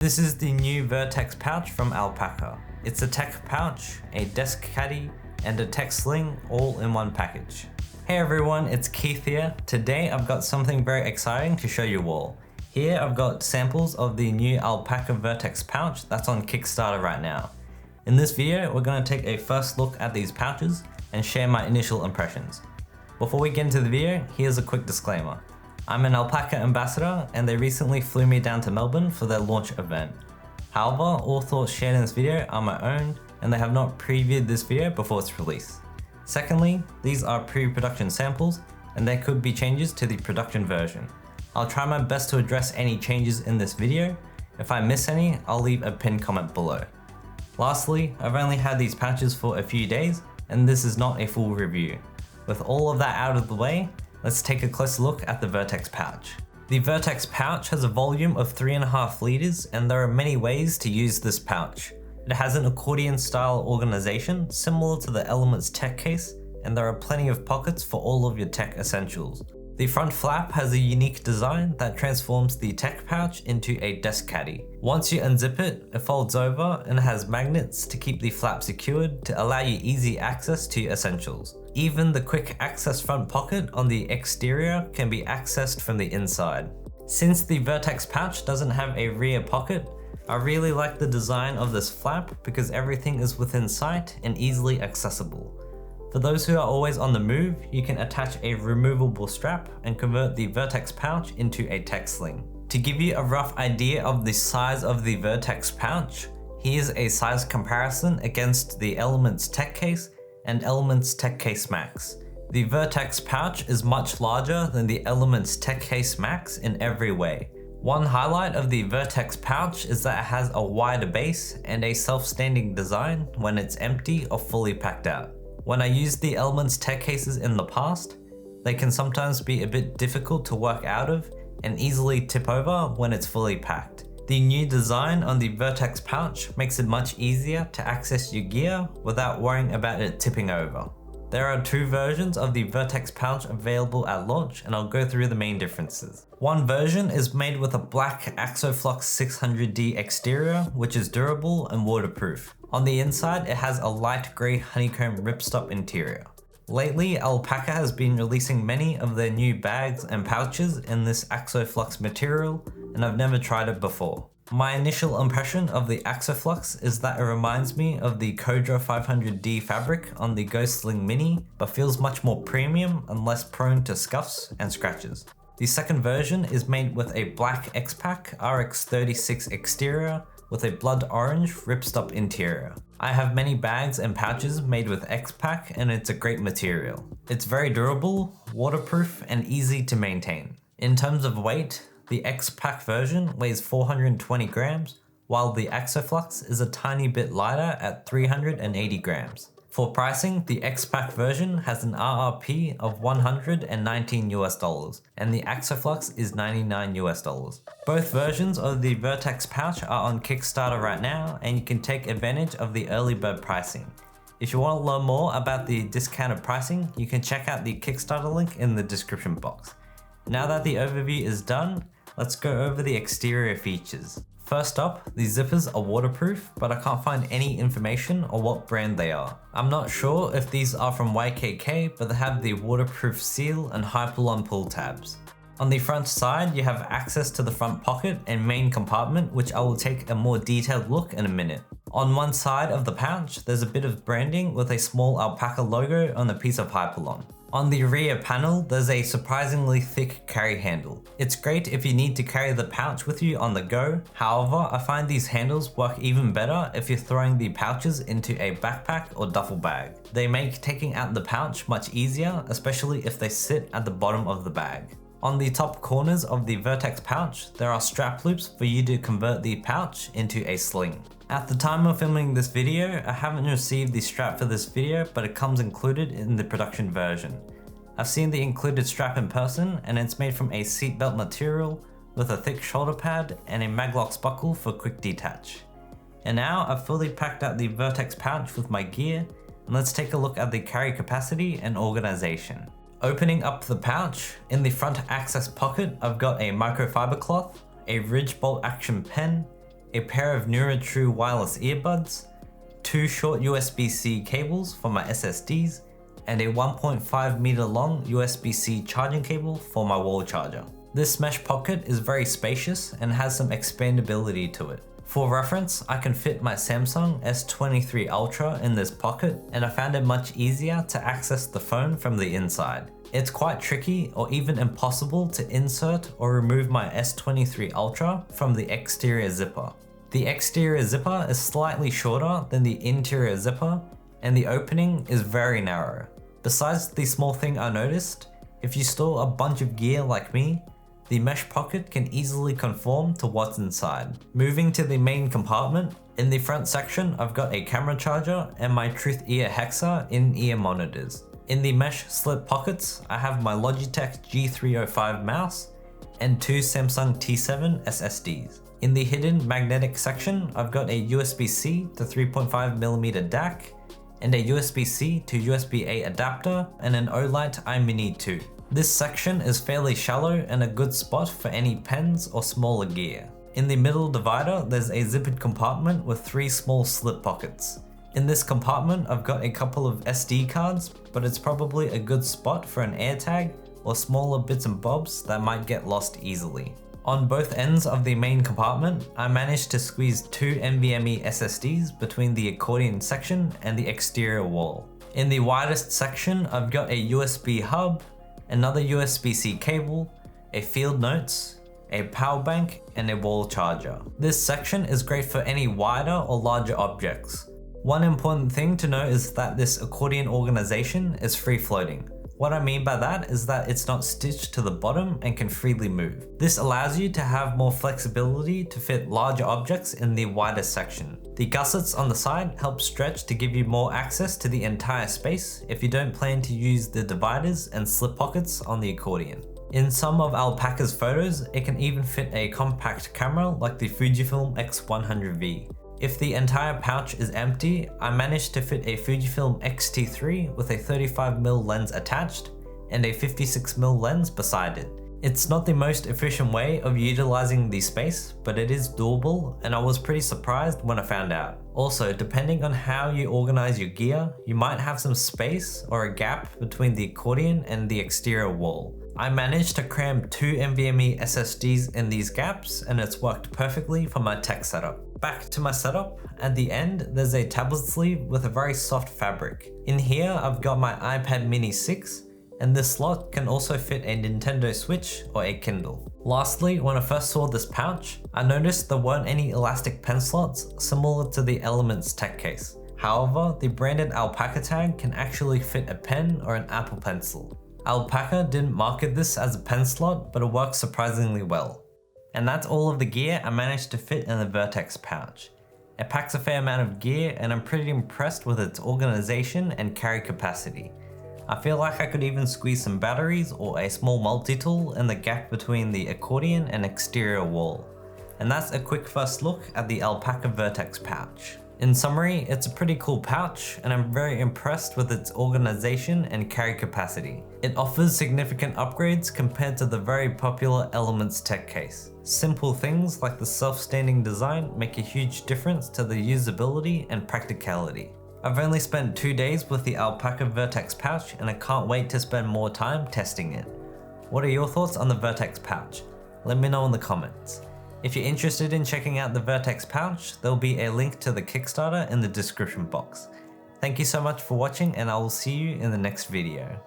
This is the new Vertex pouch from Alpaca. It's a tech pouch, a desk caddy, and a tech sling all in one package. Hey everyone, it's Keith here. Today I've got something very exciting to show you all. Here I've got samples of the new Alpaca Vertex pouch that's on Kickstarter right now. In this video, we're going to take a first look at these pouches and share my initial impressions. Before we get into the video, here's a quick disclaimer. I'm an Alpaca ambassador and they recently flew me down to Melbourne for their launch event. However, all thoughts shared in this video are my own and they have not previewed this video before its release. Secondly, these are pre-production samples and there could be changes to the production version. I'll try my best to address any changes in this video. If I miss any, I'll leave a pinned comment below. Lastly, I've only had these pouches for a few days and this is not a full review. With all of that out of the way, let's take a closer look at the Vertex pouch. The Vertex pouch has a volume of 3.5 liters and there are many ways to use this pouch. It has an accordion style organization similar to the Elements tech case, and there are plenty of pockets for all of your tech essentials. The front flap has a unique design that transforms the tech pouch into a desk caddy. Once you unzip it, it folds over and has magnets to keep the flap secured to allow you easy access to essentials. Even the quick access front pocket on the exterior can be accessed from the inside. Since the Vertex pouch doesn't have a rear pocket, I really like the design of this flap because everything is within sight and easily accessible. For those who are always on the move, you can attach a removable strap and convert the Vertex pouch into a tech sling. To give you a rough idea of the size of the Vertex pouch, here's a size comparison against the Elements tech case and Elements tech case Max. The Vertex pouch is much larger than the Elements tech case Max in every way. One highlight of the Vertex pouch is that it has a wider base and a self-standing design when it's empty or fully packed out. When I used the Elements tech cases in the past, they can sometimes be a bit difficult to work out of and easily tip over when it's fully packed. The new design on the Vertex pouch makes it much easier to access your gear without worrying about it tipping over. There are two versions of the Vertex pouch available at launch and I'll go through the main differences. One version is made with a black Axoflux 600D exterior, which is durable and waterproof. On the inside, it has a light grey honeycomb ripstop interior. Lately, Alpaca has been releasing many of their new bags and pouches in this Axoflux material, and I've never tried it before. My initial impression of the Axoflux is that it reminds me of the Codra 500D fabric on the Ghostsling Mini, but feels much more premium and less prone to scuffs and scratches. The second version is made with a black X-Pac RX36 exterior with a blood orange ripstop interior. I have many bags and pouches made with X-Pac and it's a great material. It's very durable, waterproof, and easy to maintain. In terms of weight, the X-Pac version weighs 420 grams, while the Axoflux is a tiny bit lighter at 380 grams. For pricing, the X-Pac version has an RRP of $119 US, and the Axoflux is $99 US. Both versions of the Vertex pouch are on Kickstarter right now, and you can take advantage of the early bird pricing. If you want to learn more about the discounted pricing, you can check out the Kickstarter link in the description box. Now that the overview is done, let's go over the exterior features. First up, the zippers are waterproof, but I can't find any information on what brand they are. I'm not sure if these are from YKK, but they have the waterproof seal and Hypalon pull tabs. On the front side, you have access to the front pocket and main compartment, which I will take a more detailed look in a minute. On one side of the pouch, there's a bit of branding with a small Alpaca logo on a piece of Hypalon. On the rear panel, there's a surprisingly thick carry handle. It's great if you need to carry the pouch with you on the go. However, I find these handles work even better if you're throwing the pouches into a backpack or duffel bag. They make taking out the pouch much easier, especially if they sit at the bottom of the bag. On the top corners of the Vertex pouch, there are strap loops for you to convert the pouch into a sling. At the time of filming this video, I haven't received the strap for this video, but it comes included in the production version. I've seen the included strap in person and it's made from a seatbelt material with a thick shoulder pad and a Maglocks buckle for quick detach. And now I've fully packed out the Vertex pouch with my gear, and let's take a look at the carry capacity and organization. Opening up the pouch, in the front access pocket I've got a microfiber cloth, a ridge bolt action pen, a pair of NeuroTrue wireless earbuds, 2 short USB-C cables for my SSDs, and a 1.5 meter long USB-C charging cable for my wall charger. This mesh pocket is very spacious and has some expandability to it. For reference, I can fit my Samsung S23 Ultra in this pocket, and I found it much easier to access the phone from the inside. It's quite tricky or even impossible to insert or remove my S23 Ultra from the exterior zipper. The exterior zipper is slightly shorter than the interior zipper, and the opening is very narrow. Besides the small thing I noticed, if you store a bunch of gear like me, the mesh pocket can easily conform to what's inside. Moving to the main compartment, in the front section I've got a camera charger and my Truth Ear Hexa in-ear monitors. In the mesh slip pockets, I have my Logitech G305 mouse and 2 Samsung T7 SSDs. In the hidden magnetic section, I've got a USB-C to 3.5mm DAC and a USB-C to USB-A adapter and an Olight iMini 2. This section is fairly shallow and a good spot for any pens or smaller gear. In the middle divider, there's a zippered compartment with 3 small slip pockets. In this compartment, I've got a couple of SD cards, but it's probably a good spot for an AirTag or smaller bits and bobs that might get lost easily. On both ends of the main compartment, I managed to squeeze 2 NVMe SSDs between the accordion section and the exterior wall. In the widest section, I've got a USB hub, another USB-C cable, a field notes, a power bank, and a wall charger. This section is great for any wider or larger objects. One important thing to note is that this accordion organization is free floating. What I mean by that is that it's not stitched to the bottom and can freely move. This allows you to have more flexibility to fit larger objects in the wider section. The gussets on the side help stretch to give you more access to the entire space if you don't plan to use the dividers and slip pockets on the accordion. In some of Alpaca's photos, it can even fit a compact camera like the Fujifilm X100V. If the entire pouch is empty, I managed to fit a Fujifilm X-T3 with a 35mm lens attached and a 56mm lens beside it. It's not the most efficient way of utilizing the space, but it is doable, and I was pretty surprised when I found out. Also, depending on how you organize your gear, you might have some space or a gap between the accordion and the exterior wall. I managed to cram 2 NVMe SSDs in these gaps, and it's worked perfectly for my tech setup. Back to my setup, at the end there's a tablet sleeve with a very soft fabric. In here I've got my iPad mini 6, and this slot can also fit a Nintendo Switch or a Kindle. Lastly, when I first saw this pouch, I noticed there weren't any elastic pen slots similar to the Elements tech case. However, the branded Alpaca tag can actually fit a pen or an Apple Pencil. Alpaca didn't market this as a pen slot, but it works surprisingly well. And that's all of the gear I managed to fit in the Vertex pouch. It packs a fair amount of gear, and I'm pretty impressed with its organization and carry capacity. I feel like I could even squeeze some batteries or a small multi-tool in the gap between the accordion and exterior wall. And that's a quick first look at the Alpaca Vertex pouch. In summary, it's a pretty cool pouch, and I'm very impressed with its organization and carry capacity. It offers significant upgrades compared to the very popular Elements tech case. Simple things like the self-standing design make a huge difference to the usability and practicality. I've only spent 2 days with the Alpaca Vertex pouch, and I can't wait to spend more time testing it. What are your thoughts on the Vertex pouch? Let me know in the comments. If you're interested in checking out the Vertex pouch, there'll be a link to the Kickstarter in the description box. Thank you so much for watching, and I will see you in the next video.